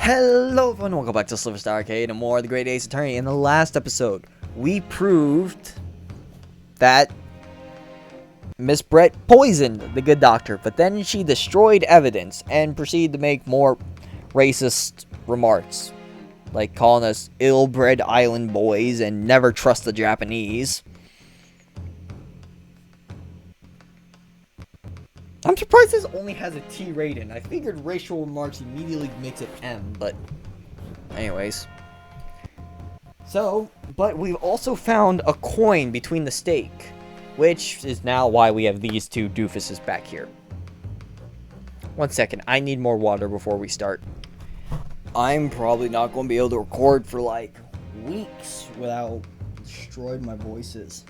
Hello everyone, welcome back to SliverStar Arcade and more of the great Ace Attorney. In the last episode, we proved that Miss Brett poisoned the good doctor, but then she destroyed evidence and proceeded to make more racist remarks, like calling us ill-bred island boys and never trust the Japanese. I'm surprised this only has a T rating. I figured racial remarks immediately makes it M, but anyways. So, but we've also found a coin between the stake, which is now why we have these two doofuses back here. 1 second, I need more water before we start. I'm probably not going to be able to record for like weeks without destroying my voices.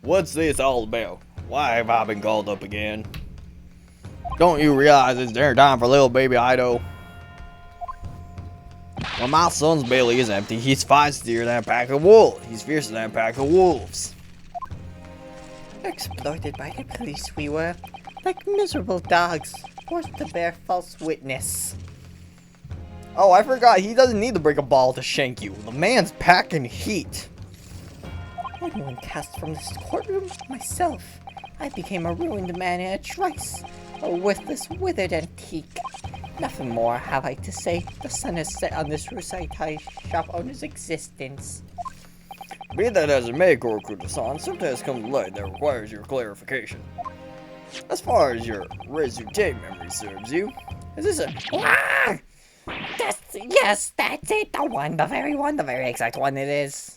What's this all about? Why have I been called up again? Don't you realize it's dinner time for little baby Ido? When my son's belly is empty, he's feistier than a pack of wolves. He's fiercer than a pack of wolves. Exploited by the police we were, like miserable dogs, forced to bear false witness. Oh, I forgot, he doesn't need to break a ball to shank you. The man's packing heat. Anyone cast from this courtroom? Myself. I became a ruined man in a trice, a worthless, withered antique. Nothing more have I to say. The sun has set on this Rusaitai shop owner's existence. Be that as it may, Goku-san, sometimes comes to light that requires your clarification. As far as your Rezute memory serves you, is this a... Ah! Yes, that's it, the very exact one it is.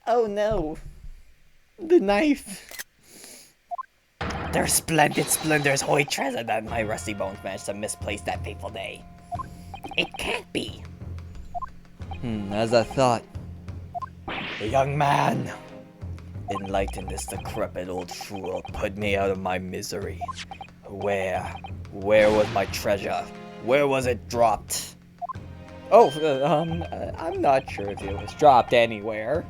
Oh no. The knife. Their splendid splendors, hoy treasure that my rusty bones managed to misplace that fateful day. It can't be. As I thought. The young man, enlightened this decrepit old fool, put me out of my misery. Where was my treasure? Where was it dropped? Oh, I'm not sure if it was dropped anywhere.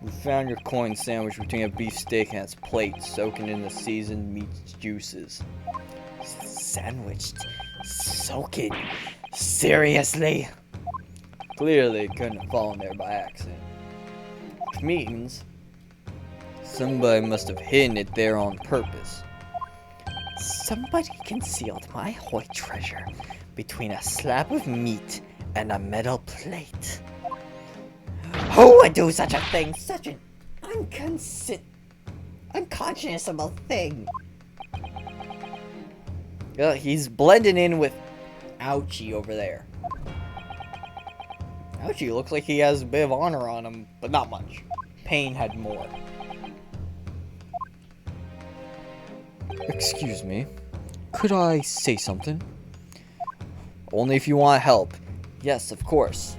We found your coin sandwiched between a beef steak and its plate, soaking in the seasoned meat juices. Sandwiched? Soaking? Seriously? Clearly, it couldn't have fallen there by accident. Which means somebody must have hidden it there on purpose. Somebody concealed my hoy treasure between a slab of meat and a metal plate. Who would do such a thing? Such an unconscionable thing. He's blending in with Ouchie over there. Ouchie looks like he has a bit of honor on him, but not much. Pain had more. Excuse me. Could I say something? Only if you want help. Yes, of course.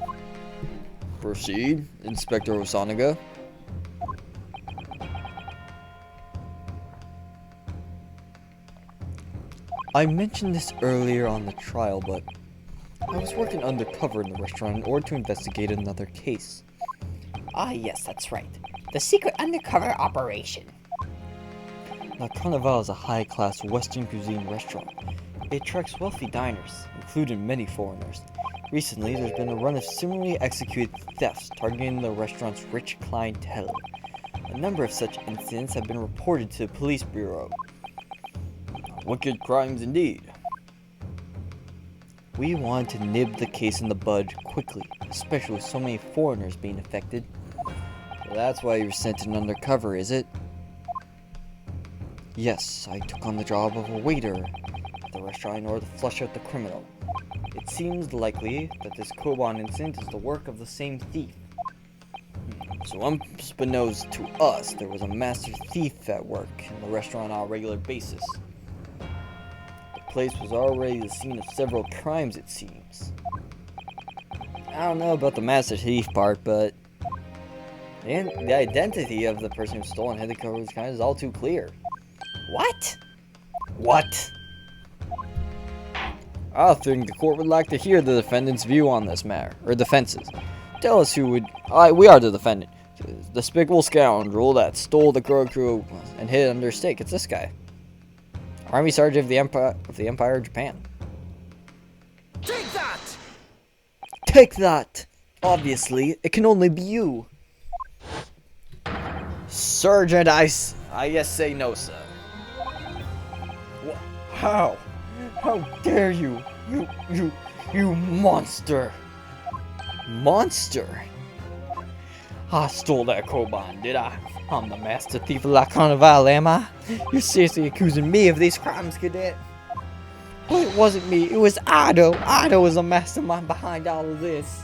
Proceed, Inspector Osanaga. I mentioned this earlier on the trial, but I was working undercover in the restaurant in order to investigate another case. Ah, yes, that's right. The secret undercover operation. La Carnival is a high-class Western cuisine restaurant. It attracts wealthy diners, including many foreigners. Recently, there's been a run of similarly executed thefts targeting the restaurant's rich clientele. A number of such incidents have been reported to the police bureau. Wicked crimes indeed. We wanted to nib the case in the bud quickly, especially with so many foreigners being affected. So that's why you were sent in undercover, is it? Yes, I took on the job of a waiter at the restaurant in order to flush out the criminal. It seems likely that this Koban incident is the work of the same thief. So unbeknownst to us, there was a master thief at work in the restaurant on a regular basis. The place was already the scene of several crimes, it seems. I don't know about the master thief part, but the identity of the person who stole and hid the cover of kind is all too clear. What? What? I think the court would like to hear the defendant's view on this matter, or defenses. Tell us who would... we are the defendant. The despicable scoundrel that stole the Grogu and hid it under a stake. It's this guy. Army Sergeant of the Empire of Japan. Take that! Take that! Obviously, it can only be you. Sergeant, I yes say no, sir. How? How dare you? You monster! Monster? I stole that Koban, did I? I'm the master thief of La Carnival, am I? You're seriously accusing me of these crimes, cadet? Well, it wasn't me, it was Ado. Ado was the mastermind behind all of this.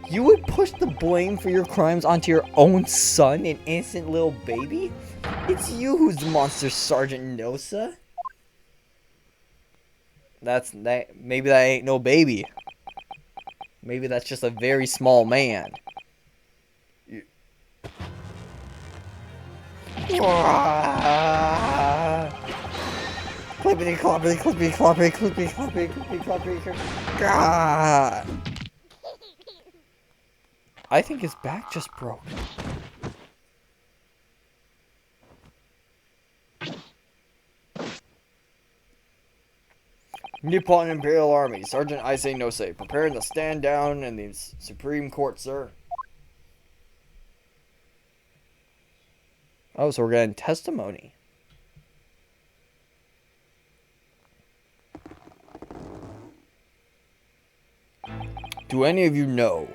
You would push the blame for your crimes onto your own son, an innocent little baby? It's you who's the monster, Sergeant Nosa. Maybe that ain't no baby. Maybe that's just a very small man. Clippity cloppity, clippity cloppity, clippity cloppity, clippity cloppity. I think his back just broke. Nippon Imperial Army, Sergeant Ace Nose, preparing to stand down in the Supreme Court, sir. Oh, so we're getting testimony. Do any of you know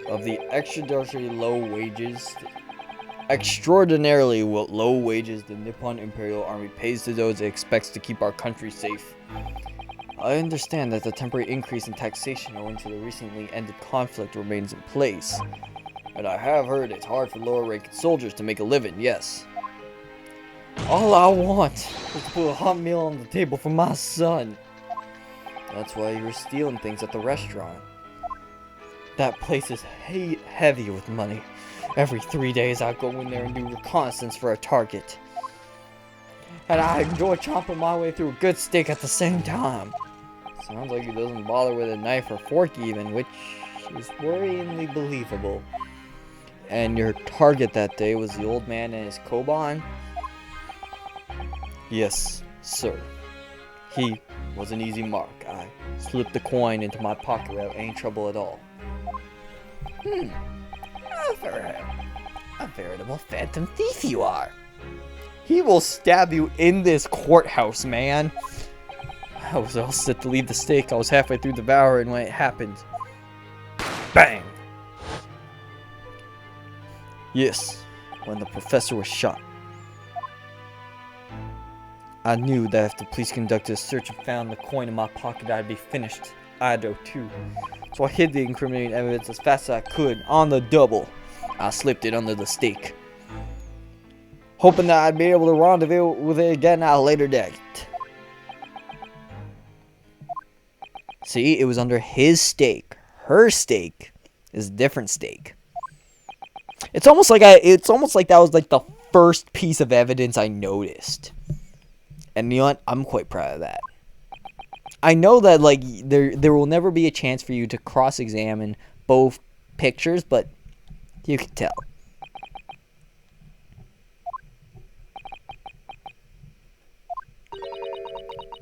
of the extraordinarily low wages the Nippon Imperial Army pays to those it expects to keep our country safe? I understand that the temporary increase in taxation owing to the recently ended conflict remains in place. And I have heard it's hard for lower-ranking soldiers to make a living, yes. All I want is to put a hot meal on the table for my son. That's why you were stealing things at the restaurant. That place is heavy with money. Every 3 days I go in there and do reconnaissance for a target. And I enjoy chopping my way through a good steak at the same time. Sounds like he doesn't bother with a knife or fork even, which is worryingly believable. And your target that day was the old man and his Koban? Yes, sir. He was an easy mark. I slipped the coin into my pocket without any trouble at all. A veritable phantom thief you are. He will stab you in this courthouse, man. I was all set to leave the steak. I was halfway through devouring when it happened. Bang! Yes, when the professor was shot. I knew that if the police conducted a search and found the coin in my pocket, I'd be finished. Ido too. So I hid the incriminating evidence as fast as I could, on the double. I slipped it under the steak, hoping that I'd be able to rendezvous with it again at a later date. See, it was under his steak. Her steak is a different steak. It's almost like that was like the first piece of evidence I noticed. And you know what? I'm quite proud of that. I know that like there will never be a chance for you to cross-examine both pictures, but you can tell.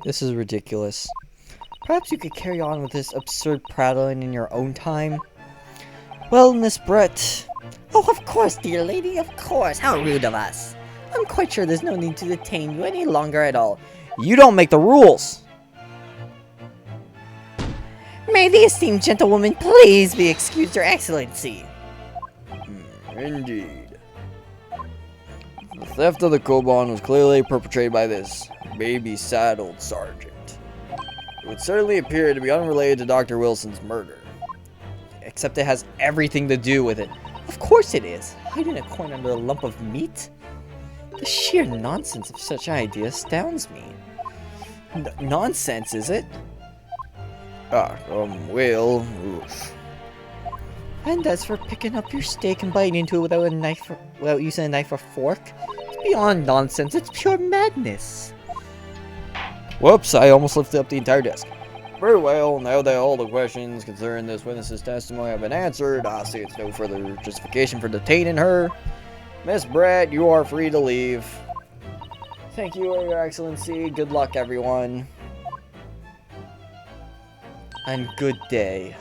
This is ridiculous. Perhaps you could carry on with this absurd prattling in your own time. Well, Miss Brett. Oh, of course, dear lady, of course. How rude of us. I'm quite sure there's no need to detain you any longer at all. You don't make the rules. May the esteemed gentlewoman please be excused, Your Excellency. Indeed. The theft of the Koban was clearly perpetrated by this baby-saddled sergeant. It would certainly appear to be unrelated to Dr. Wilson's murder. Except it has everything to do with it. Of course it is. Hiding a coin under a lump of meat? The sheer nonsense of such an idea astounds me. Nonsense, is it? Well, oof. And as for picking up your steak and biting into it without using a knife or fork, it's beyond nonsense. It's pure madness. Whoops, I almost lifted up the entire desk. Very well, now that all the questions concerning this witness's testimony have been answered, I see it's no further justification for detaining her. Miss Brett, you are free to leave. Thank you, Your Excellency. Good luck, everyone. And good day.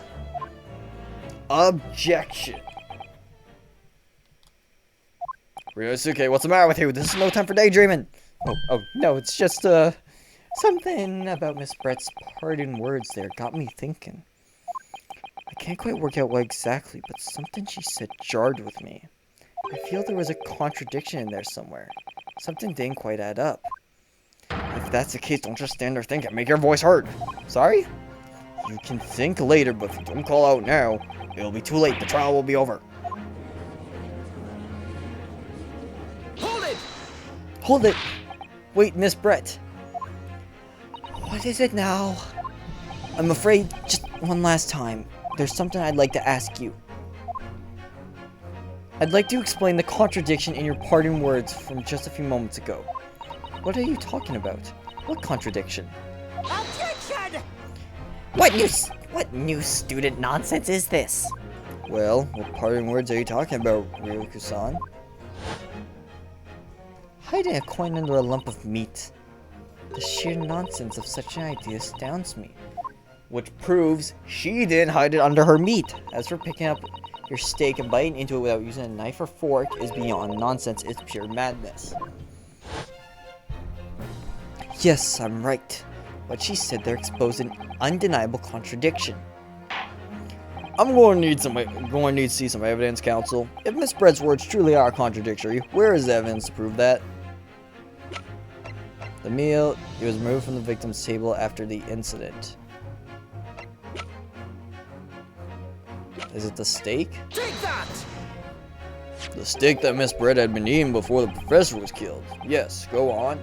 Objection. Ryosuke, what's the matter with you? This is no time for daydreaming. Oh, no, it's just, something about Miss Brett's parting words there got me thinking. I can't quite work out what exactly, but something she said jarred with me. I feel there was a contradiction in there somewhere. Something didn't quite add up. If that's the case, don't just stand there thinking. Make your voice heard. Sorry? You can think later, but if you don't call out now, it'll be too late. The trial will be over. Hold it! Hold it! Wait, Miss Brett. What is it now? I'm afraid, just one last time, there's something I'd like to ask you. I'd like to explain the contradiction in your parting words from just a few moments ago. What are you talking about? What contradiction? Objection! What new student nonsense is this? Well, what parting words are you talking about, Ryoku-san? Hiding a coin under a lump of meat. The sheer nonsense of such an idea astounds me. Which proves she didn't hide it under her meat. As for picking up your steak and biting into it without using a knife or fork is beyond nonsense. It's pure madness. Yes, I'm right. What she said there exposed an undeniable contradiction. I'm going to need to see some evidence, counsel. If Miss Brett's words truly are contradictory, where is the evidence to prove that? The meal, it was removed from the victim's table after the incident. Is it the steak? Take that! The steak that Miss Brett had been eating before the professor was killed. Yes, go on.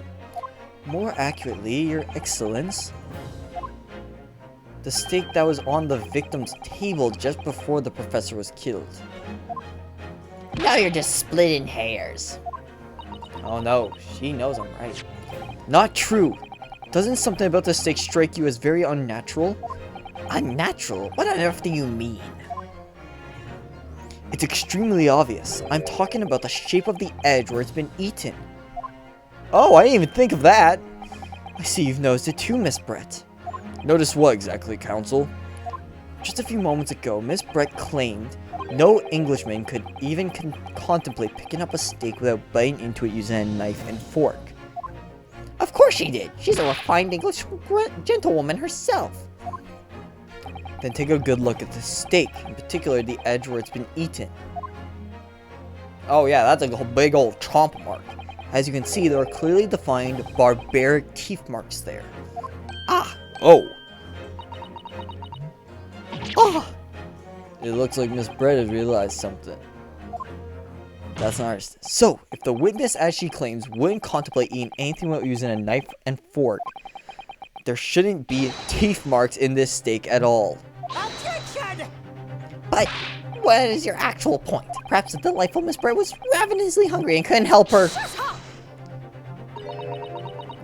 More accurately, Your Excellence. The steak that was on the victim's table just before the professor was killed. Now you're just splitting hairs. Oh no, she knows I'm right. Not true. Doesn't something about the steak strike you as very unnatural? Unnatural? What on earth do you mean? It's extremely obvious. I'm talking about the shape of the edge where it's been eaten. Oh, I didn't even think of that. I see you've noticed it too, Miss Brett. Notice what exactly, counsel? Just a few moments ago, Miss Brett claimed no Englishman could even contemplate picking up a steak without biting into it using a knife and fork. Of course she did. She's a refined English gentlewoman herself. Then take a good look at the steak, in particular the edge where it's been eaten. Oh yeah, that's a big old chomp mark. As you can see, there are clearly defined barbaric teeth marks there. Ah! Oh! Oh! It looks like Miss Brett has realized something. That's not understood. So, if the witness, as she claims, wouldn't contemplate eating anything without using a knife and fork, there shouldn't be teeth marks in this steak at all. Objection! But what is your actual point? Perhaps the delightful Miss Brett was ravenously hungry and couldn't help her.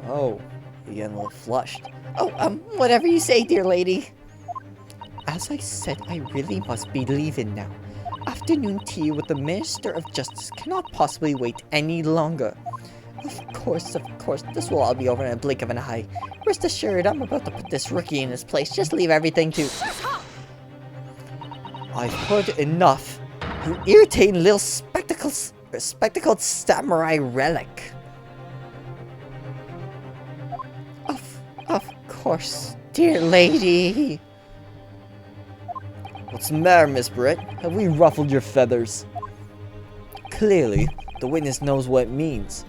Oh, you getting a little flushed. Oh, whatever you say, dear lady. As I said, I really must be leaving now. Afternoon tea with the Minister of Justice cannot possibly wait any longer. Of course, this will all be over in a blink of an eye. Rest assured, I'm about to put this rookie in his place. Just leave everything to... I've heard enough. You irritating little spectacled samurai relic. Of course, dear lady. What's the matter, Miss Brett? Have we ruffled your feathers? Clearly, the witness knows what it means.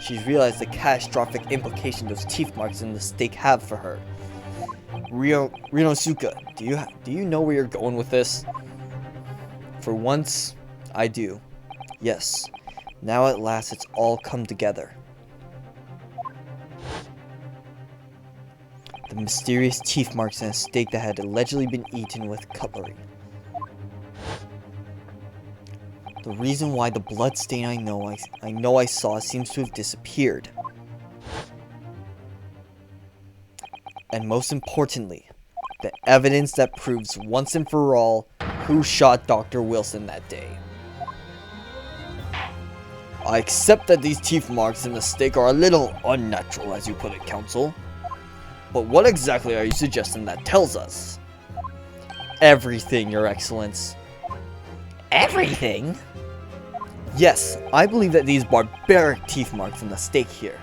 She's realized the catastrophic implication those teeth marks in the steak have for her. Rinosuke, do you know where you're going with this? For once, I do. Yes. Now at last it's all come together. The mysterious teeth marks in a steak that had allegedly been eaten with cutlery. The reason why the blood stain I know I saw seems to have disappeared. And most importantly, The evidence that proves once and for all who shot Dr. Wilson that day. I accept that these teeth marks in the stake are a little unnatural, as you put it, Counsel. But what exactly are you suggesting that tells us? Everything, Your Excellence. Everything? Yes, I believe that these barbaric teeth marks in the stake here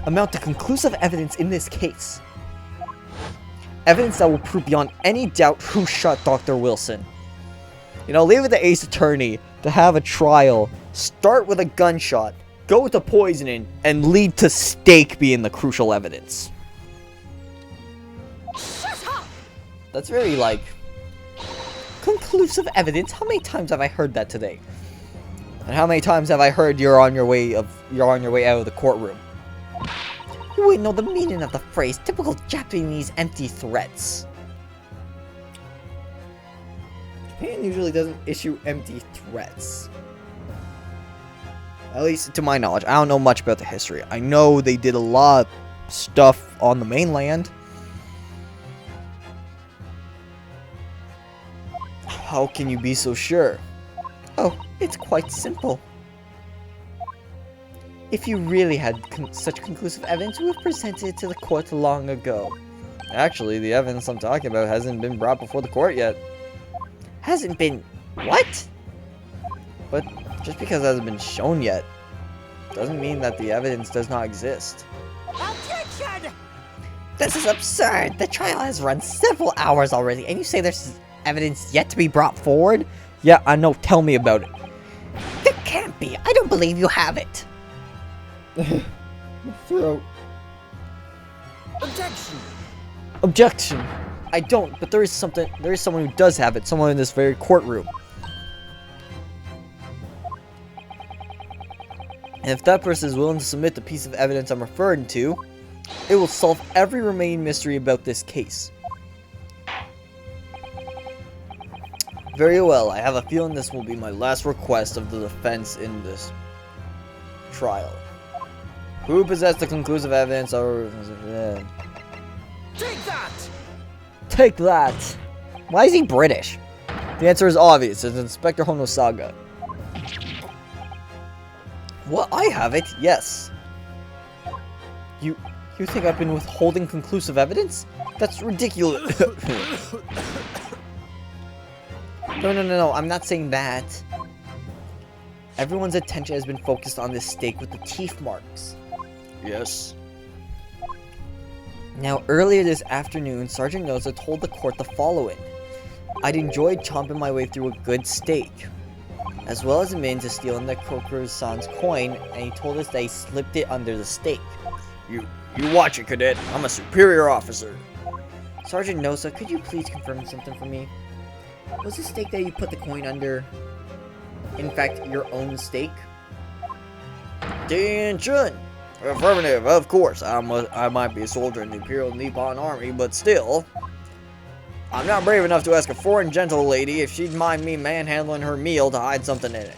amount to conclusive evidence in this case. Evidence that will prove beyond any doubt who shot Dr. Wilson. You know, leave it to Ace Attorney to have a trial, start with a gunshot, go to poisoning, and lead to stake being the crucial evidence. Shut up! That's very, like, Conclusive evidence? How many times have I heard that today? and how many times have I heard you're on your way out of the courtroom? You wouldn't know the meaning of the phrase. Typical Japanese empty threats. Japan usually doesn't issue empty threats. At least to my knowledge. I don't know much about the history. I know they did a lot of stuff on the mainland. How can you be so sure? Oh, it's quite simple. If you really had such conclusive evidence, you would have presented it to the court long ago. Actually, the evidence I'm talking about hasn't been brought before the court yet. Hasn't been... what? But just because it hasn't been shown yet, doesn't mean that the evidence does not exist. Objection! This is absurd. The trial has run several hours already, and you say there's evidence yet to be brought forward? Yeah, I know. Tell me about it. There can't be. I don't believe you have it. My throat. Objection! Objection. I don't, but there is someone who does have it. Someone in this very courtroom. And if that person is willing to submit the piece of evidence I'm referring to, it will solve every remaining mystery about this case. Very well, I have a feeling this will be my last request of the defense in this trial. Who possessed the conclusive evidence or... Take that! Take that! Why is he British? The answer is obvious, it's Inspector Honosaga. Well, I have it, yes. You think I've been withholding conclusive evidence? That's ridiculous. No, I'm not saying that. Everyone's attention has been focused on this stake with the teeth marks. Yes. Now, earlier this afternoon, Sergeant Noza told the court the following. I'd enjoyed chomping my way through a good steak, as well as admitting to stealing the Kokoro-san's coin, and he told us that he slipped it under the steak. You watch it, cadet. I'm a superior officer. Sergeant Noza, could you please confirm something for me? Was the steak that you put the coin under, in fact, your own steak? Attention! Affirmative, of course. I might be a soldier in the Imperial Nippon Army, but still, I'm not brave enough to ask a foreign gentle lady if she'd mind me manhandling her meal to hide something in it.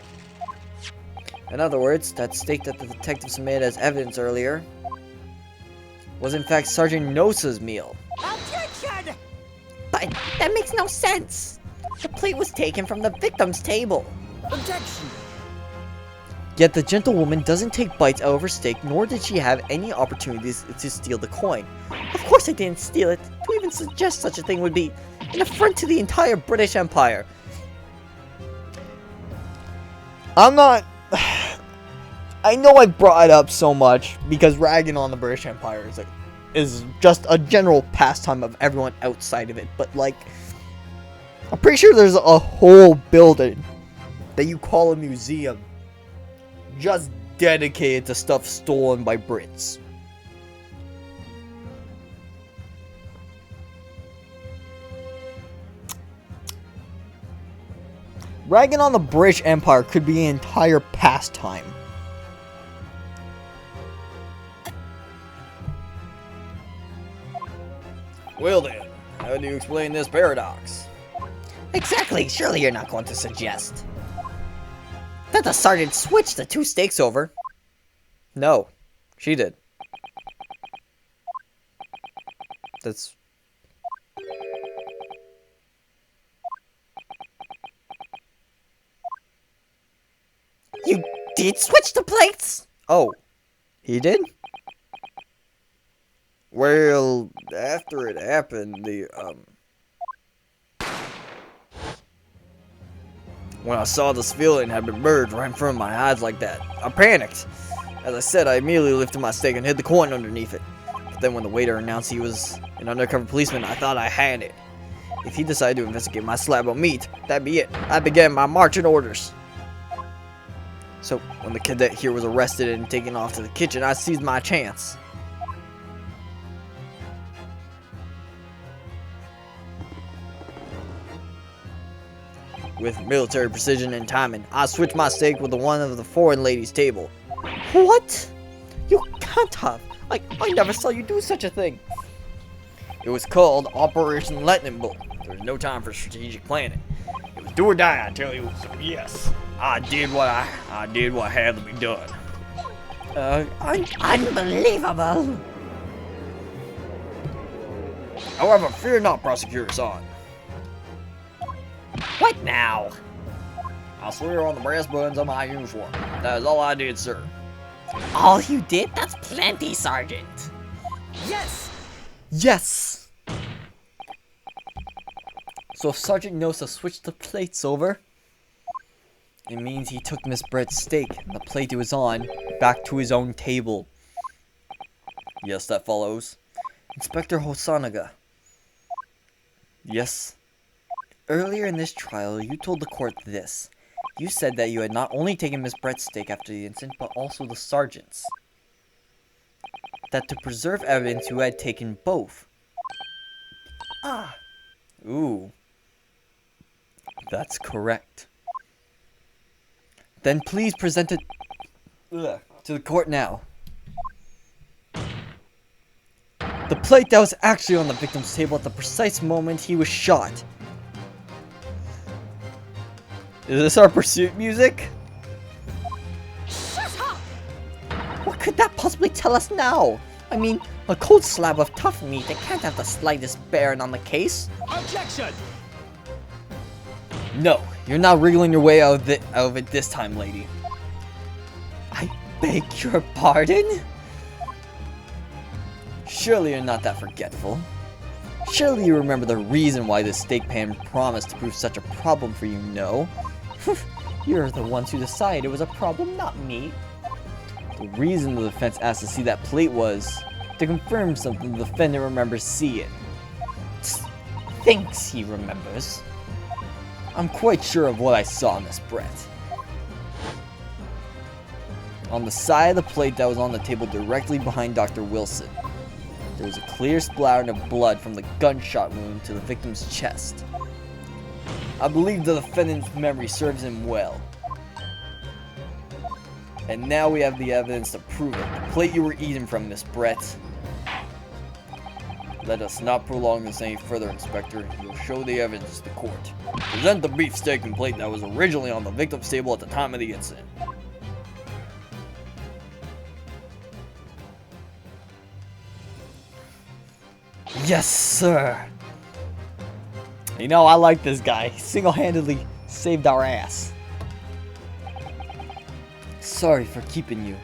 In other words, that steak that the detective submitted as evidence earlier was in fact Sergeant Nosa's meal. Objection! But that makes no sense. The plate was taken from the victim's table. Objection! Yet the gentlewoman doesn't take bites out of her steak, nor did she have any opportunities to steal the coin. Of course I didn't steal it. To even suggest such a thing would be an affront to the entire British Empire. I'm not... I know I brought it up so much because ragging on the British Empire is just a general pastime of everyone outside of it, but like, I'm pretty sure there's a whole building that you call a museum just dedicated to stuff stolen by Brits. Ragging on the British Empire could be an entire pastime. Well then, how do you explain this paradox? Exactly. Surely you're not going to suggest that the sergeant switched the two steaks over. No, she did. That's... You did switch the plates? Oh, he did? Well, after it happened, when I saw this villain had been murdered right in front of my eyes like that, I panicked. As I said, I immediately lifted my steak and hid the coin underneath it. But then when the waiter announced he was an undercover policeman, I thought I had it. If he decided to investigate my slab of meat, that'd be it. I began my marching orders. So, when the cadet here was arrested and taken off to the kitchen, I seized my chance. With military precision and timing, I switched my steak with the one of the foreign ladies' table. What? You can't have. I never saw you do such a thing. It was called Operation Lightning Bolt. There was no time for strategic planning. It was do or die, I tell you. So yes, I did what had to be done. Unbelievable. However, fear not, Prosecutor Son. What now? I swear on the brass buttons of my uniform. That is all I did, sir. All you did? That's plenty, Sergeant. Yes! Yes! So if Sergeant knows to switch the plates over, it means he took Miss Brett's steak and the plate it was on back to his own table. Yes, that follows. Inspector Hosanaga. Yes. Earlier in this trial, you told the court this. You said that you had not only taken Miss Brett's steak after the incident, but also the sergeant's. That to preserve evidence, you had taken both. Ah. Ooh. That's correct. Then please present it to the court now. The plate that was actually on the victim's table at the precise moment he was shot. Is this our pursuit music? Shut up! What could that possibly tell us now? I mean, a cold slab of tough meat, it can't have the slightest bearing on the case. Objection! No, you're not wriggling your way out of it this time, lady. I beg your pardon? Surely you're not that forgetful. Surely you remember the reason why this steak pan promised to prove such a problem for you, no? You're the ones who decided it was a problem, not me. The reason the defense asked to see that plate was to confirm something the defendant remembers seeing. Thinks he remembers. I'm quite sure of what I saw, Miss Brett. On the side of the plate that was on the table directly behind Dr. Wilson, there was a clear splattering of blood from the gunshot wound to the victim's chest. I believe the defendant's memory serves him well. And now we have the evidence to prove it. The plate you were eating from, Miss Brett. Let us not prolong this any further, Inspector. You'll show the evidence to the court. Present the beefsteak and plate that was originally on the victim's table at the time of the incident. Yes, sir. You know, I like this guy. He single-handedly saved our ass. Sorry for keeping you.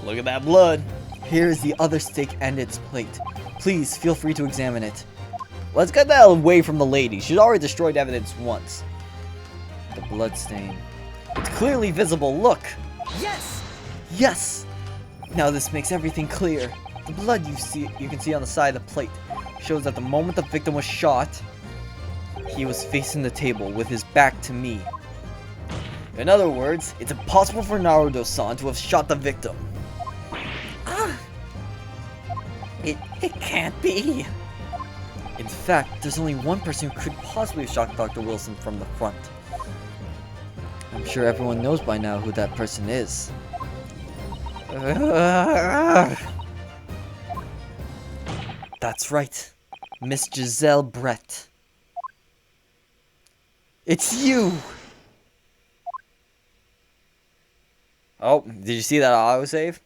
Look at that blood. Here is the other steak and its plate. Please feel free to examine it. Let's get that away from the lady. She's already destroyed evidence once. The blood stain. It's clearly visible. Look. Yes! Yes. Now this makes everything clear. The blood you can see on the side of the plate shows that the moment the victim was shot, he was facing the table with his back to me. In other words, it's impossible for Naruto-san to have shot the victim. It can't be. In fact, there's only one person who could possibly have shot Dr. Wilson from the front. I'm sure everyone knows by now who that person is. That's right. Miss Giselle Brett. It's you! Oh, did you see that autosave?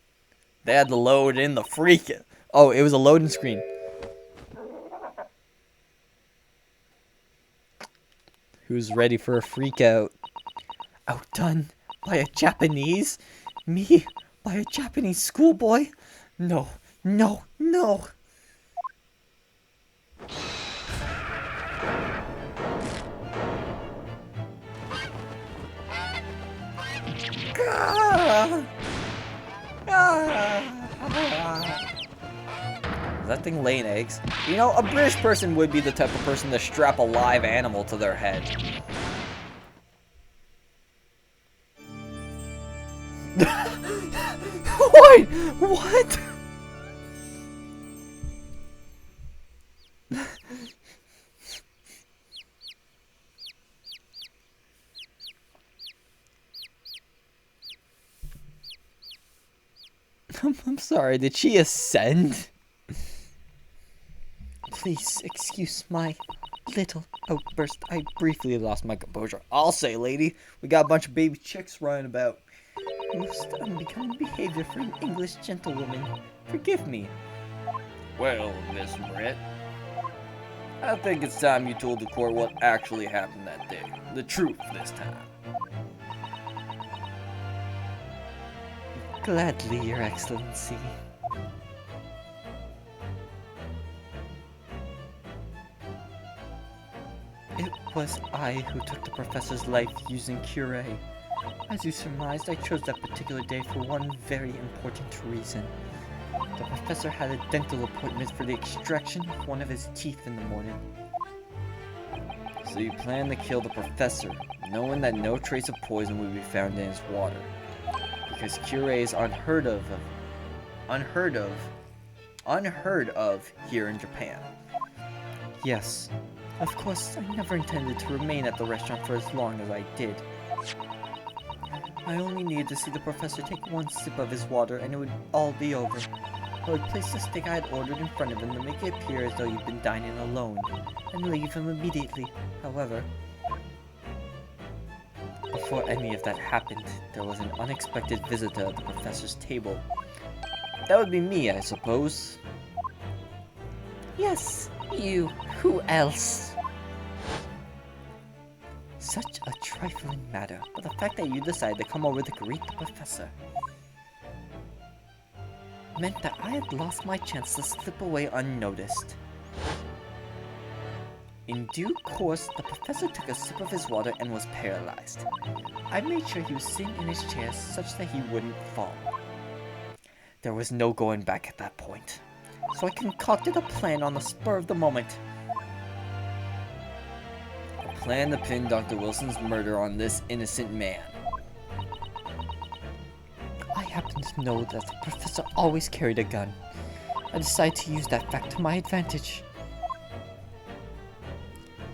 They had to load in the freak. Oh, it was a loading screen. Who's ready for a freak out? Outdone by a Japanese? Me by a Japanese schoolboy? No, no, no! Is that thing laying eggs? You know, a British person would be the type of person to strap a live animal to their head. What? What? I'm sorry, did she ascend? Please excuse my little outburst. I briefly lost my composure. I'll say, lady, we got a bunch of baby chicks running about. Most unbecoming behavior for an English gentlewoman. Forgive me. Well, Miss Britt, I think it's time you told the court what actually happened that day. The truth this time. Gladly, Your Excellency. It was I who took the professor's life using Cure. As you surmised, I chose that particular day for one very important reason. The professor had a dental appointment for the extraction of one of his teeth in the morning. So you planned to kill the professor, knowing that no trace of poison would be found in his water. Because Cure is unheard of here in Japan. Yes. Of course, I never intended to remain at the restaurant for as long as I did. I only needed to see the professor take one sip of his water and it would all be over. I would place the steak I had ordered in front of him to make it appear as though he'd been dining alone, and leave him immediately. However, before any of that happened, there was an unexpected visitor at the professor's table. That would be me, I suppose. Yes, you. Who else? Such a trifling matter, but the fact that you decided to come over to greet the professor meant that I had lost my chance to slip away unnoticed. In due course, the professor took a sip of his water and was paralyzed. I made sure he was sitting in his chair such that he wouldn't fall. There was no going back at that point, so I concocted a plan on the spur of the moment. A plan to pin Dr. Wilson's murder on this innocent man. I happen to know that the professor always carried a gun. I decided to use that fact to my advantage.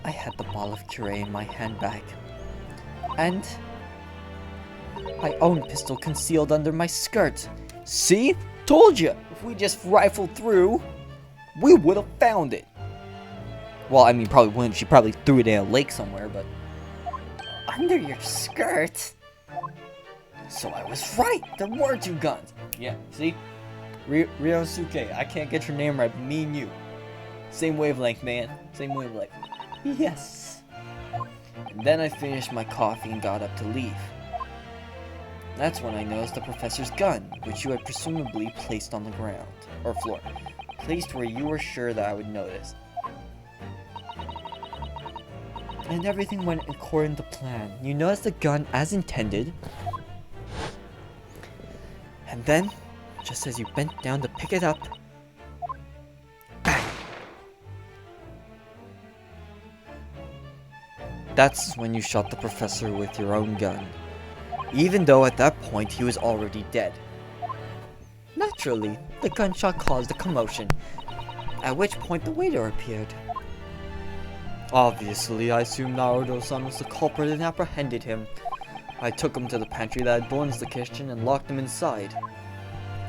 I had the ball of Cure in my handbag, and my own pistol concealed under my skirt. See? Told you! If we just rifled through, we would have found it. Well, I mean, probably wouldn't. She probably threw it in a lake somewhere, but... Under your skirt? So I was right! There were two guns! Yeah, see? Ryosuke, I can't get your name right, but me and you. Same wavelength, man. Same wavelength. Yes. And then I finished my coffee and got up to leave. That's when I noticed the professor's gun, which you had presumably placed on the ground, or floor. Placed where you were sure that I would notice. And everything went according to plan. You noticed the gun as intended. And then, just as you bent down to pick it up, bang! That's when you shot the professor with your own gun. Even though at that point he was already dead. Naturally, the gunshot caused a commotion, at which point the waiter appeared. Obviously, I assumed Naruto-san was the culprit and apprehended him. I took him to the pantry that adorns the kitchen and locked him inside.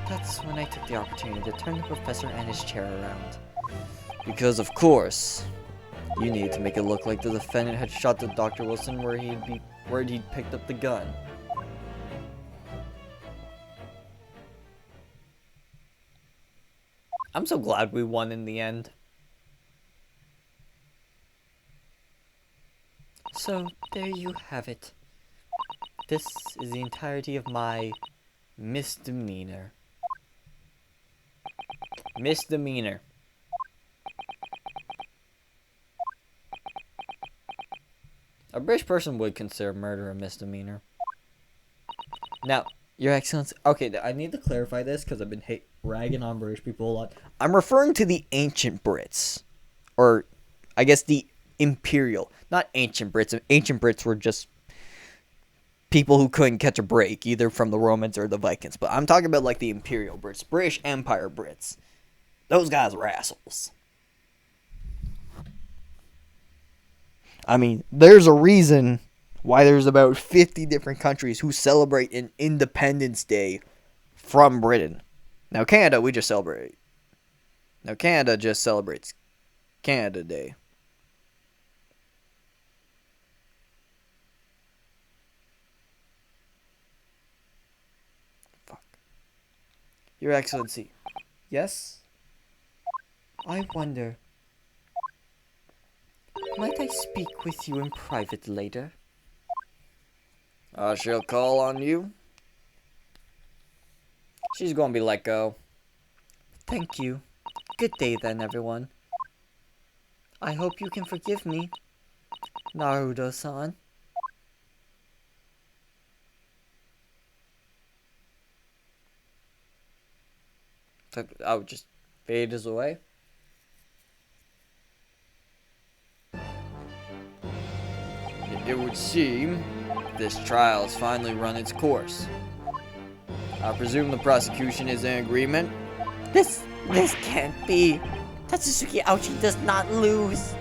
That's when I took the opportunity to turn the professor and his chair around. Because, of course, you needed to make it look like the defendant had shot the Dr. Wilson where he'd picked up the gun. I'm so glad we won in the end. So, there you have it. This is the entirety of my misdemeanor. Misdemeanor. A British person would consider murder a misdemeanor. Now, Your Excellency. Okay, I need to clarify this because I've been ragging on British people a lot. I'm referring to the ancient Brits. Or, I guess the imperial. Not ancient Brits. Ancient Brits were just people who couldn't catch a break, either from the Romans or the Vikings. But I'm talking about like the imperial Brits. British Empire Brits. Those guys were assholes. I mean, there's a reason why there's about 50 different countries who celebrate an Independence Day from Britain. Now, Canada, we just celebrate. Now, Canada just celebrates Canada Day. Fuck. Your Excellency. Yes? I wonder. Might I speak with you in private later? I shall call on you. She's gonna be let go. Thank you. Good day then, everyone. I hope you can forgive me, Naruto-san. I would just fade us away. It would seem this trial has finally run its course. I presume the prosecution is in agreement? This can't be. Tatsusuki Aochi does not lose.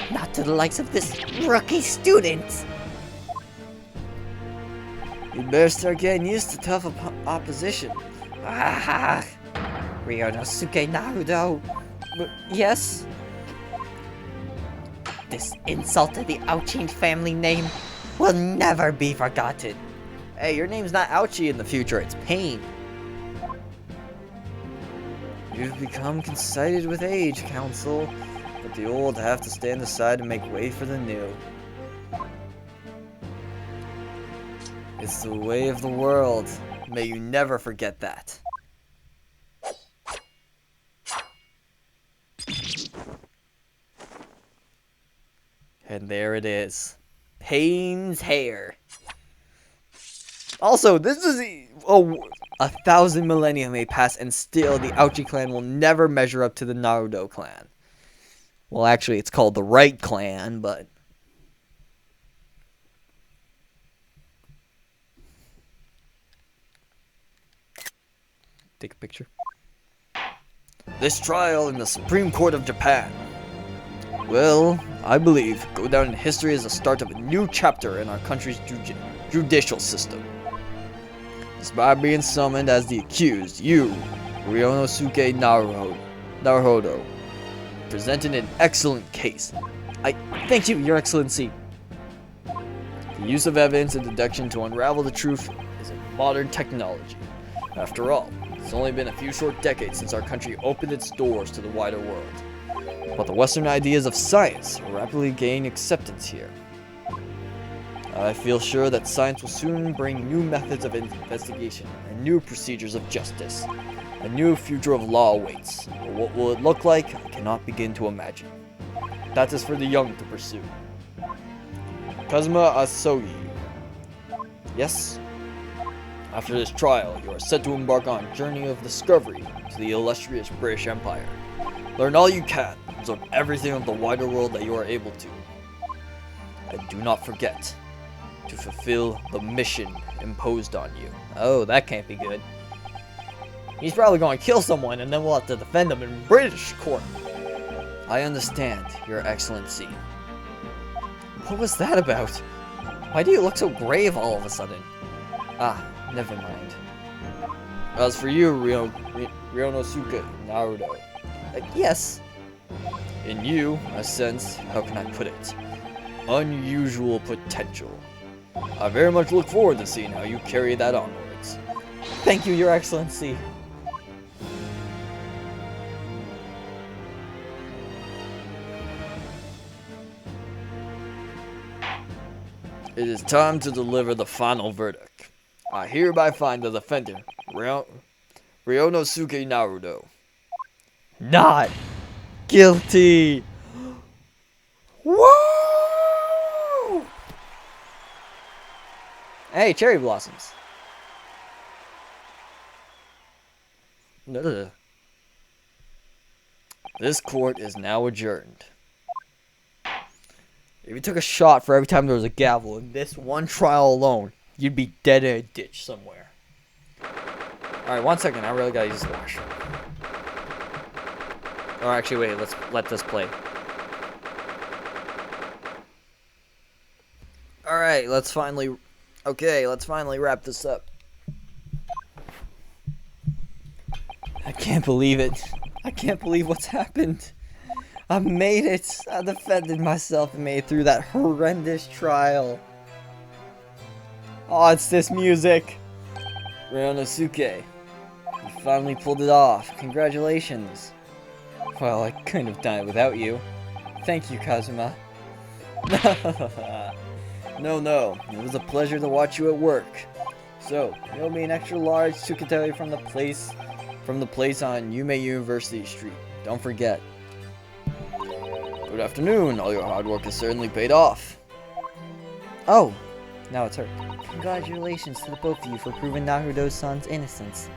Not to the likes of this rookie student. You better start getting used to tough opposition. Ah, Ryonosuke Naruto. Yes? This insult to the Aochin family name will never be forgotten. Hey, your name's not Ouchie in the future, it's Pain. You've become conceited with age, Council, but the old have to stand aside and make way for the new. It's the way of the world. May you never forget that. And there it is. Pain's hair. Also, this is a 1,000 millennia may pass and still the Aochi clan will never measure up to the Naruto clan. Well, actually, it's called the Right clan, but... Take a picture. This trial in the Supreme Court of Japan will, I believe, go down in history as the start of a new chapter in our country's judicial system. Despite being summoned as the accused, you, Ryonosuke Naruhodo, presented an excellent case. I thank you, Your Excellency. The use of evidence and deduction to unravel the truth is a modern technology. After all, it's only been a few short decades since our country opened its doors to the wider world. But the Western ideas of science are rapidly gaining acceptance here. I feel sure that science will soon bring new methods of investigation and new procedures of justice. A new future of law awaits, but what will it look like, I cannot begin to imagine. That is for the young to pursue. Kazuma Asogi. Yes? After this trial, you are set to embark on a journey of discovery to the illustrious British Empire. Learn all you can, absorb everything of the wider world that you are able to. And do not forget to fulfill the mission imposed on you. Oh, that can't be good. He's probably going to kill someone and then we'll have to defend him in British court. I understand, Your Excellency. What was that about? Why do you look so grave all of a sudden? Ah, never mind. As for you, Ryonosuke Naruto. Yes. In you, I sense, how can I put it, unusual potential. I very much look forward to seeing how you carry that onwards. Thank you, Your Excellency. It is time to deliver the final verdict. I hereby find the defendant, Ryonosuke Naruto, not guilty. Woo! Hey, cherry blossoms. Ugh. This court is now adjourned. If you took a shot for every time there was a gavel in this one trial alone, you'd be dead in a ditch somewhere. Alright, 1 second. I really gotta use the washroom. Or actually, wait. Let's let this play. Alright, let's finally... Okay, let's finally wrap this up. I can't believe it. I can't believe what's happened. I made it. I defended myself and made it through that horrendous trial. Oh, it's this music. Ryonosuke, you finally pulled it off. Congratulations. Well, I couldn't have done it without you. Thank you, Kazuma. No. It was a pleasure to watch you at work. So, you'll be an extra large tsukitari from the place on Yume University Street. Don't forget. Good afternoon. All your hard work has certainly paid off. Oh, now it's her. Congratulations to the both of you for proving Naruto-san's innocence.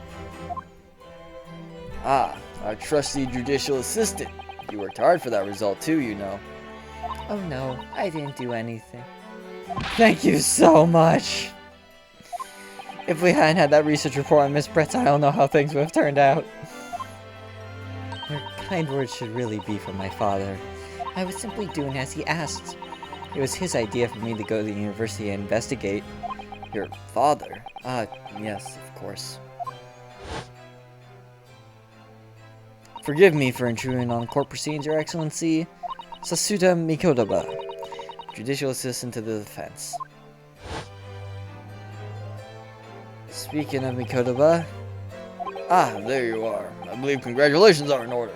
Ah, our trusty judicial assistant. You worked hard for that result too, you know. Oh no, I didn't do anything. Thank you so much. If we hadn't had that research report on Miss Brett's, I don't know how things would have turned out. Your kind words should really be from my father. I was simply doing as he asked. It was his idea for me to go to the university and investigate. Your father? Yes, of course. Forgive me for intruding on court proceedings, Your Excellency. Sasuda Mikotoba, Judicial Assistant to the Defense. Speaking of Mikotoba... Ah, there you are. I believe congratulations are in order.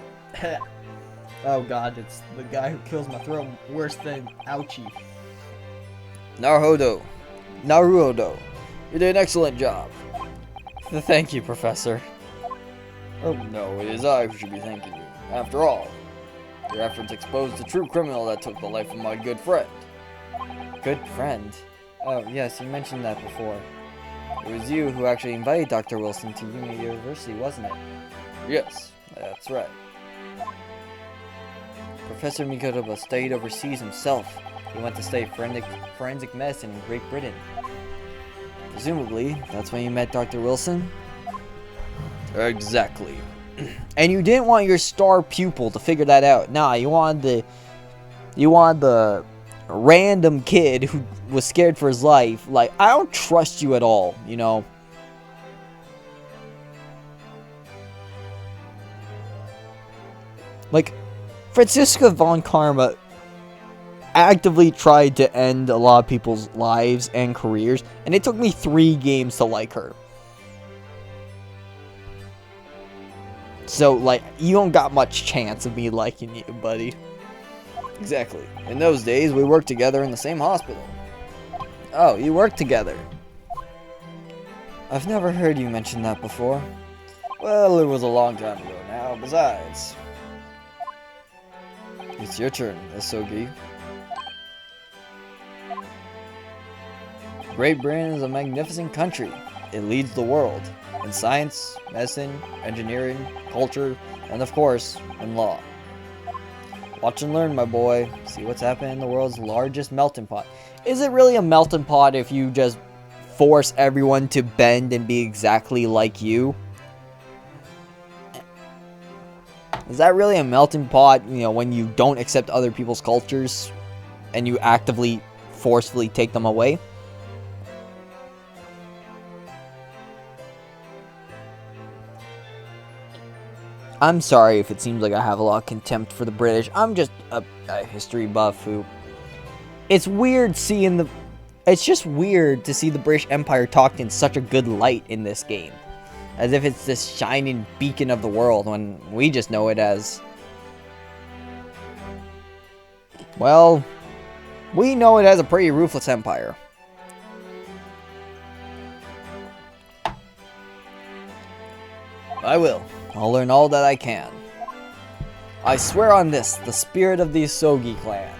Oh god, it's the guy who kills my throat worse than ouchie. Naruto, you did an excellent job. Thank you, Professor. Oh no, it is I who should be thanking you. After all, your efforts exposed the true criminal that took the life of my good friend. Good friend? Oh yes, you mentioned that before. It was you who actually invited Dr. Wilson to Yume University, wasn't it? Yes, that's right. Professor Mikotoba studied overseas himself. He went to study forensic medicine in Great Britain. Presumably, that's when you met Dr. Wilson? Exactly. And you didn't want your star pupil to figure that out. Nah, you wanted the random kid who was scared for his life. Like, I don't trust you at all, you know? Like, Franziska von Karma actively tried to end a lot of people's lives and careers, and it took me 3 games to like her. So, like, you don't got much chance of me liking you, buddy. Exactly. In those days, we worked together in the same hospital. Oh, you worked together. I've never heard you mention that before. Well, it was a long time ago now. Besides, it's your turn, Asogi. Great Britain is a magnificent country. It leads the world in science, medicine, engineering, culture, and of course, in law. Watch and learn, my boy. See what's happening in the world's largest melting pot. Is it really a melting pot if you just force everyone to bend and be exactly like you? Is that really a melting pot, you know, when you don't accept other people's cultures and you actively, forcefully take them away? I'm sorry if it seems like I have a lot of contempt for the British. I'm just a history buff who... It's weird seeing the... It's just weird to see the British Empire talked in such a good light in this game. As if it's this shining beacon of the world when we just know it as... Well, we know it as a pretty ruthless empire. I will. I'll learn all that I can. I swear on this, the spirit of the Isogi clan.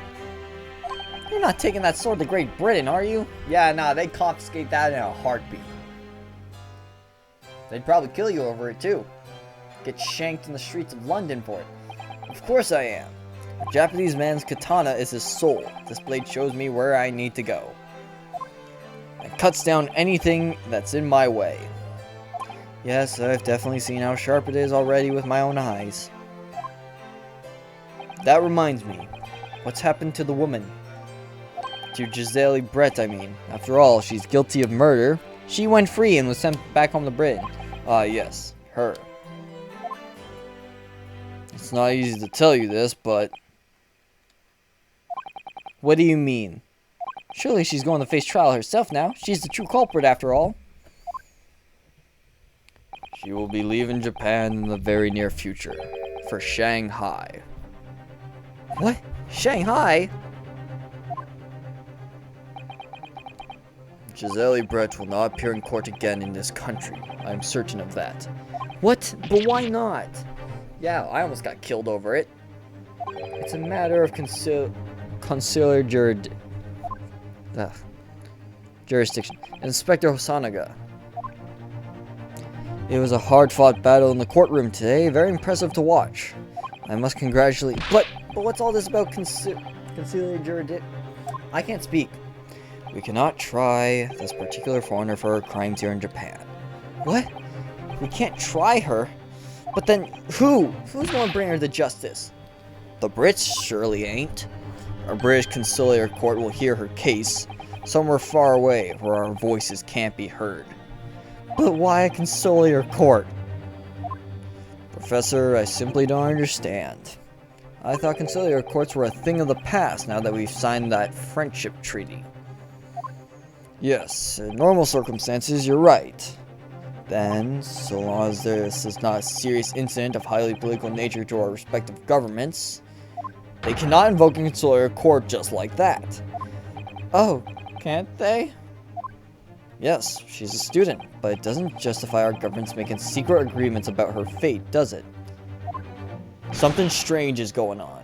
You're not taking that sword to Great Britain, are you? Yeah, nah, they'd confiscate that in a heartbeat. They'd probably kill you over it too. Get shanked in the streets of London for it. Of course I am. A Japanese man's katana is his soul. This blade shows me where I need to go. It cuts down anything that's in my way. Yes, I've definitely seen how sharp it is already with my own eyes. That reminds me. What's happened to the woman? To Giselle Brett, I mean. After all, she's guilty of murder. She went free and was sent back home to Britain. Yes, her. It's not easy to tell you this, but... What do you mean? Surely she's going to face trial herself now. She's the true culprit after all. She will be leaving Japan in the very near future. For Shanghai. What? Shanghai? Giselle Brett will not appear in court again in this country. I am certain of that. What? But why not? Yeah, I almost got killed over it. It's a matter of consular jurisdiction. Inspector Hosanaga. It was a hard-fought battle in the courtroom today. Very impressive to watch. I must congratulate... But what's all this about consular jurisdiction? I can't speak. We cannot try this particular foreigner for her crimes here in Japan. What? We can't try her? But then, who? Who's going to bring her to justice? The Brits surely ain't. Our British consular court will hear her case somewhere far away where our voices can't be heard. But why a consular court? Professor, I simply don't understand. I thought consular courts were a thing of the past now that we've signed that friendship treaty. Yes, in normal circumstances, you're right. Then, so long as this is not a serious incident of highly political nature to our respective governments, they cannot invoke a consular court just like that. Oh, can't they? Yes, she's a student, but it doesn't justify our governments making secret agreements about her fate, does it? Something strange is going on.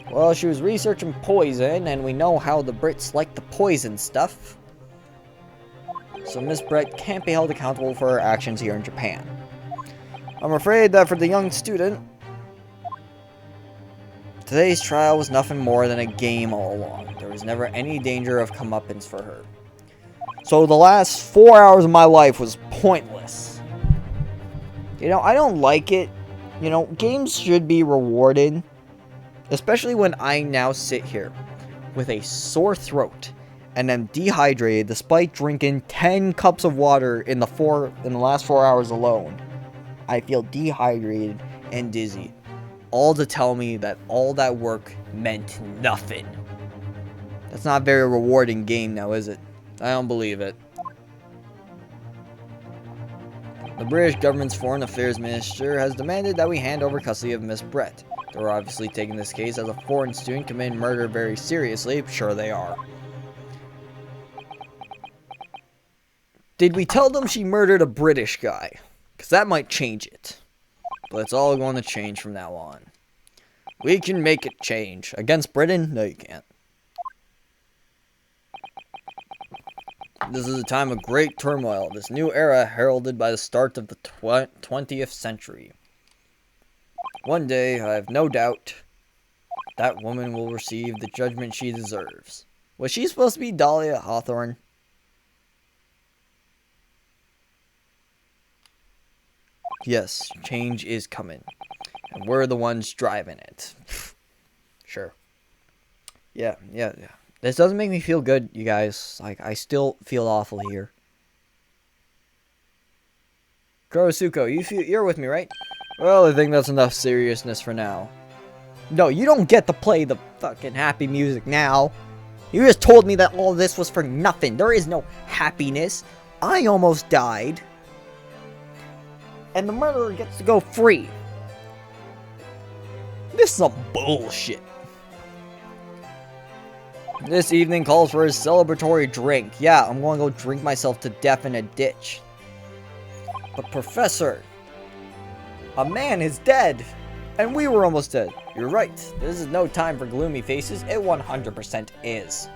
Well, she was researching poison, and we know how the Brits like the poison stuff. So Miss Brett can't be held accountable for her actions here in Japan. I'm afraid that for the young student, today's trial was nothing more than a game all along. There was never any danger of comeuppance for her. So the last 4 hours of my life was pointless. You know, I don't like it. You know, games should be rewarded. Especially when I now sit here with a sore throat and am dehydrated despite drinking 10 cups of water in the last 4 hours alone. I feel dehydrated and dizzy. All to tell me that all that work meant nothing. That's not a very rewarding game now, is it? I don't believe it. The British government's Foreign Affairs Minister has demanded that we hand over custody of Miss Brett. They're obviously taking this case as a foreign student committing murder very seriously. Sure they are. Did we tell them she murdered a British guy? Because that might change it. But it's all going to change from now on. We can make it change. Against Britain? No, you can't. This is a time of great turmoil. This new era heralded by the start of the 20th century. One day, I have no doubt, that woman will receive the judgment she deserves. Was she supposed to be Dahlia Hawthorne? Yes, change is coming. And we're the ones driving it. Sure. Yeah. This doesn't make me feel good, you guys. Like, I still feel awful here. Kurosuko, you're with me, right? Well, I think that's enough seriousness for now. No, you don't get to play the fucking happy music now. You just told me that all this was for nothing. There is no happiness. I almost died. And the murderer gets to go free. This is some bullshit. This evening calls for a celebratory drink. Yeah, I'm going to go drink myself to death in a ditch. But Professor, a man is dead, and we were almost dead. You're right. This is no time for gloomy faces. It 100% is.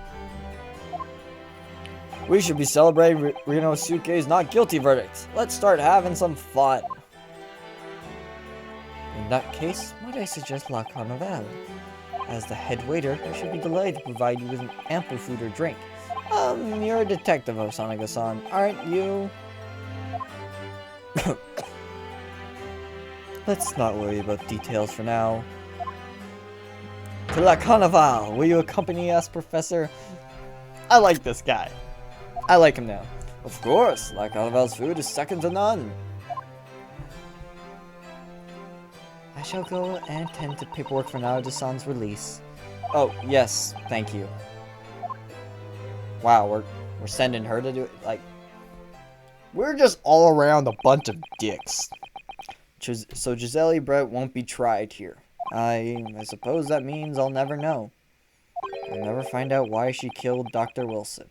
We should be celebrating Ryunosuke's not guilty verdict. Let's start having some fun. In that case, might I suggest La Carnival? As the head waiter, I should be delighted to provide you with an ample food or drink. You're a detective, Osanaga-san, aren't you? Let's not worry about details for now. To La Carnival, will you accompany us, Professor? I like this guy. I like him now. Of course, La Carnival's food is second to none. I shall go and tend to paperwork for Naruto-san's release. Oh, yes, thank you. Wow, we're sending her to do it? Like, we're just all around a bunch of dicks. So Giselle Brett won't be tried here. I suppose that means I'll never know. I'll never find out why she killed Dr. Wilson.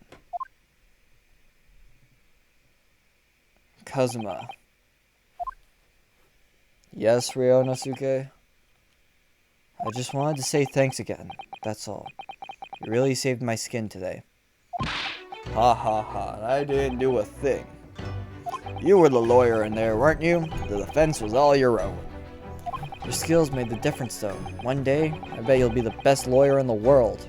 Kazuma. Yes, Ryunosuke? I just wanted to say thanks again, that's all. You really saved my skin today. Ha ha ha, I didn't do a thing. You were the lawyer in there, weren't you? The defense was all your own. Your skills made the difference though. One day, I bet you'll be the best lawyer in the world.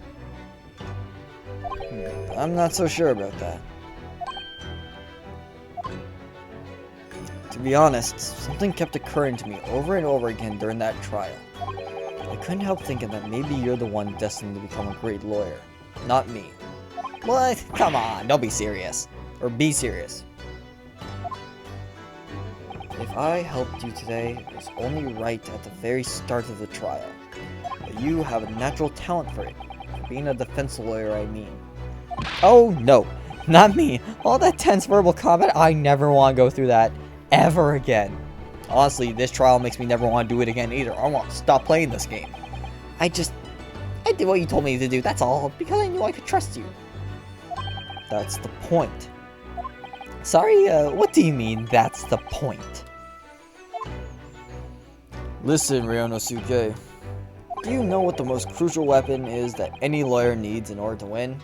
I'm not so sure about that. To be honest, something kept occurring to me over and over again during that trial. I couldn't help thinking that maybe you're the one destined to become a great lawyer, not me. What? Come on, don't be serious. Or be serious. If I helped you today, it was only right at the very start of the trial. But you have a natural talent for it. For being a defense lawyer, I mean. Oh, no. Not me. All that tense verbal combat, I never want to go through that ever again. Honestly, this trial makes me never want to do it again either. I want to stop playing this game. I did what you told me to do, that's all, because I knew I could trust you. That's the point. Sorry, what do you mean, that's the point? Listen, Ryunosuke. Do you know what the most crucial weapon is that any lawyer needs in order to win?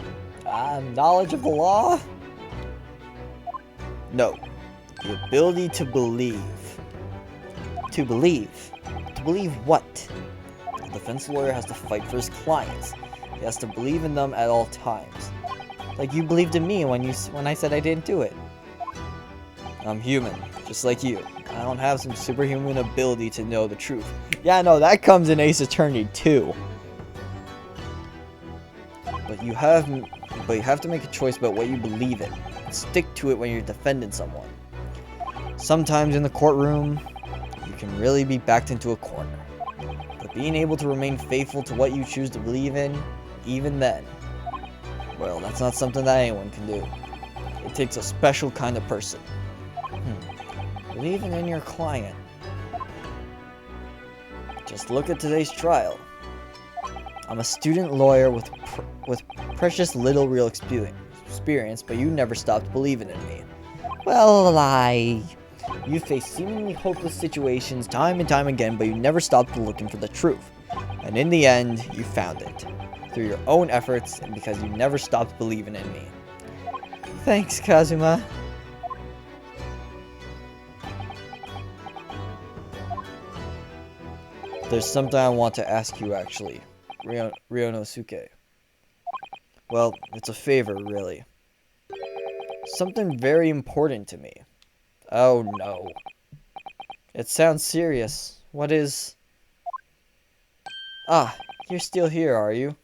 Knowledge of the law? No. The ability to believe. To believe? To believe what? A defense lawyer has to fight for his clients. He has to believe in them at all times. Like you believed in me when I said I didn't do it. I'm human, just like you. I don't have some superhuman ability to know the truth. Yeah, no, that comes in Ace Attorney too. But you have to make a choice about what you believe in. And stick to it when you're defending someone. Sometimes in the courtroom, you can really be backed into a corner. But being able to remain faithful to what you choose to believe in, even then, well, that's not something that anyone can do. It takes a special kind of person. Believing in your client. Just look at today's trial. I'm a student lawyer with precious little real experience, but you never stopped believing in me. Well, you faced seemingly hopeless situations time and time again, but you never stopped looking for the truth. And in the end, you found it. Through your own efforts, and because you never stopped believing in me. Thanks, Kazuma. There's something I want to ask you, actually, Ryunosuke. Well, it's a favor, really. Something very important to me. Oh, no. It sounds serious. What is... Ah, you're still here, are you?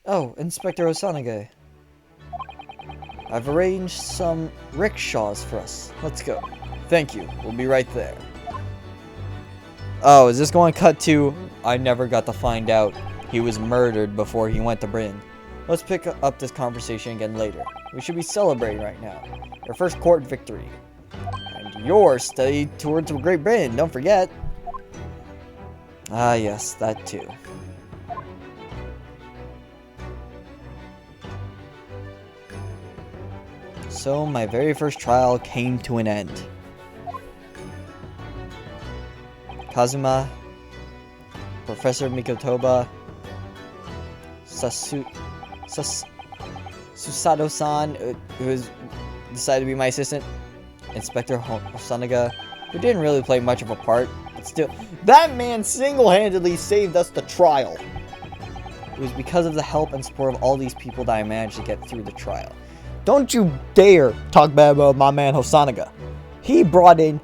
Oh, Inspector Osanage. I've arranged some rickshaws for us. Let's go. Thank you. We'll be right there. Oh, is this going to cut to... I never got to find out he was murdered before he went to Bryn. Let's pick up this conversation again later. We should be celebrating right now. Your first court victory. And your study tour to Great Britain, don't forget. Ah, yes, that too. So my very first trial came to an end. Kazuma, Professor Mikotoba, Susato-san, who has decided to be my assistant, Inspector Hosonaga, who didn't really play much of a part, but still, that man single-handedly saved us the trial. It was because of the help and support of all these people that I managed to get through the trial. Don't you dare talk bad about my man Hosonaga. He brought in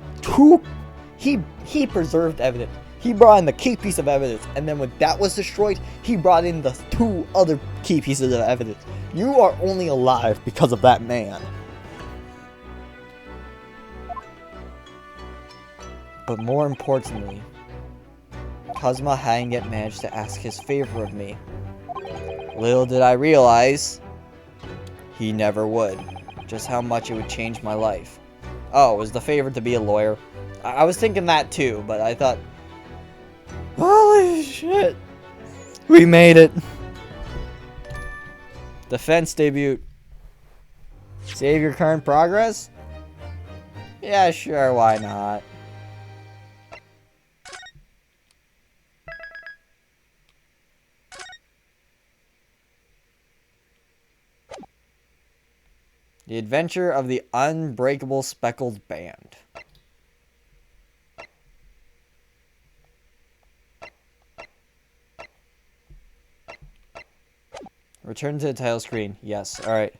he preserved evidence. He brought in the key piece of evidence, and then when that was destroyed, he brought in the 2 other key pieces of evidence. You are only alive because of that man. But more importantly, Kazuma hadn't yet managed to ask his favor of me. Little did I realize, he never would. Just how much it would change my life. Oh, was the favor to be a lawyer? I was thinking that too, but I thought, holy shit, we made it. Defense debut. Save your current progress? Yeah, sure, why not? The Adventure of the Unbreakable Speckled Band. Return to the title screen. Yes, alright.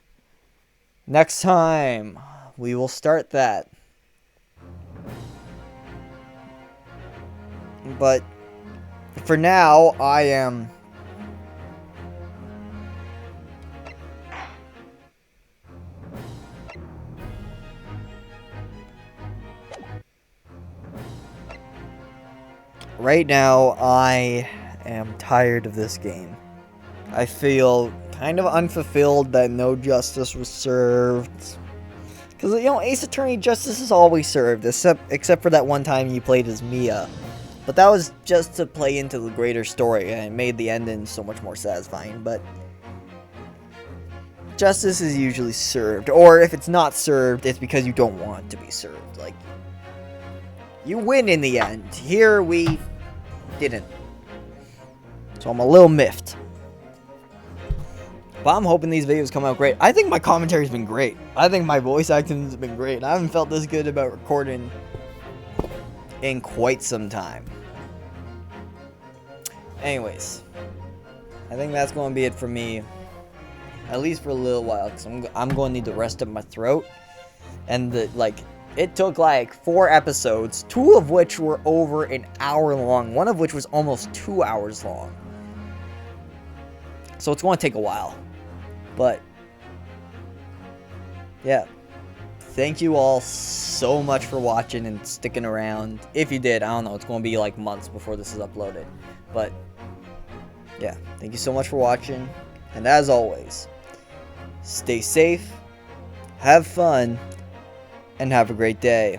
Next time, we will start that. But, for now, I am... Right now, I am tired of this game. I feel kind of unfulfilled that no justice was served. Because, you know, Ace Attorney justice is always served, except for that one time you played as Mia. But that was just to play into the greater story, and it made the ending so much more satisfying. But justice is usually served, or if it's not served, it's because you don't want it to be served. Like, you win in the end. Here, we didn't. So I'm a little miffed. But I'm hoping these videos come out great. I think my commentary's been great. I think my voice acting has been great. I haven't felt this good about recording in quite some time. Anyways, I think that's going to be it for me. At least for a little while. Because I'm going to need to rest up my throat. And, it took like 4 episodes. 2 of which were over an hour long. One of which was almost 2 hours long. So it's going to take a while. But, yeah. Thank you all so much for watching and sticking around. If you did, I don't know, it's going to be like months before this is uploaded. But, yeah. Thank you so much for watching. And as always, stay safe, have fun, and have a great day.